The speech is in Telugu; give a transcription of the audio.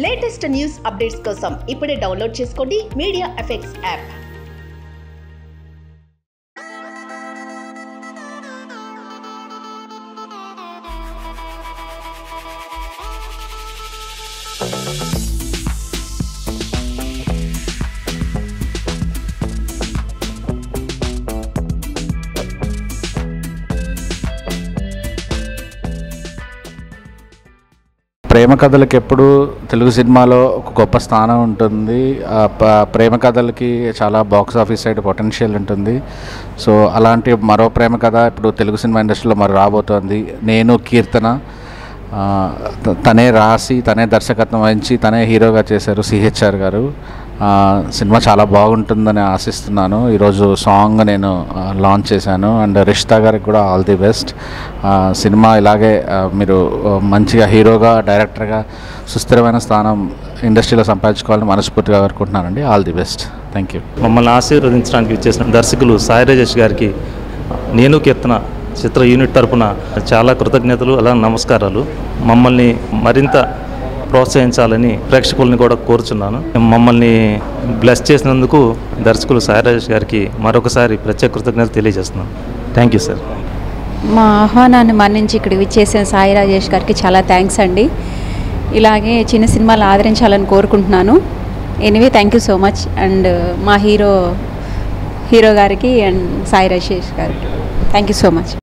లేటెస్ట్ న్యూస్ అప్డేట్స్ కోసం ఇప్పుడే డౌన్లోడ్ చేసుకోండి మీడియా ఎఫెక్ట్స్ యాప్. ప్రేమ కథలకి ఎప్పుడు తెలుగు సినిమాలో ఒక గొప్ప స్థానం ఉంటుంది. ప్రేమ కథలకి చాలా బాక్స్ ఆఫీస్ సైడ్ పొటెన్షియల్ ఉంటుంది. సో అలాంటి మరో ప్రేమ కథ ఇప్పుడు తెలుగు సినిమా ఇండస్ట్రీలో మరి రాబోతోంది. నేను కీర్తన, తనే రాసి తనే దర్శకత్వం వహించి తనే హీరోగా చేశారు సిహెచ్ఆర్ గారు. సినిమా చాలా బాగుంటుందని ఆశిస్తున్నాను. ఈరోజు సాంగ్ నేను లాంచ్ చేశాను. అండ్ రిష్తా గారికి కూడా ఆల్ ది బెస్ట్. సినిమా ఇలాగే మీరు మంచిగా హీరోగా డైరెక్టర్గా సుస్థిరమైన స్థానం ఇండస్ట్రీలో సంపాదించుకోవాలని మనస్ఫూర్తిగా కోరుకుంటున్నానండి. All the best. Thank you. మమ్మల్ని ఆశీర్వదించడానికి వచ్చేసిన దర్శకులు సాయి రాజేష్ గారికి నేను కీర్తన చిత్ర యూనిట్ తరపున చాలా కృతజ్ఞతలు, అలా నమస్కారాలు. మమ్మల్ని మరింత ప్రోత్సహించాలని ప్రేక్షకుల్ని కూడా కోరుచున్నాను. మమ్మల్ని బ్లెస్ చేసినందుకు దర్శకులు సాయి రాజేష్ గారికి మరొకసారి ప్రత్యేక కృతజ్ఞతలు తెలియజేస్తున్నాను. Thank you sir. మా ఆహ్వానాన్ని మన్నించి ఇక్కడ విచ్చేసిన సాయి రాజేష్ గారికి చాలా థ్యాంక్స్ అండి. ఇలాగే చిన్న సినిమాలు ఆదరించాలని కోరుకుంటున్నాను. Anyway thank you so much. And మా హీరో గారికి అండ్ సాయి రాజేష్ గారికి థ్యాంక్ యూ సో మచ్.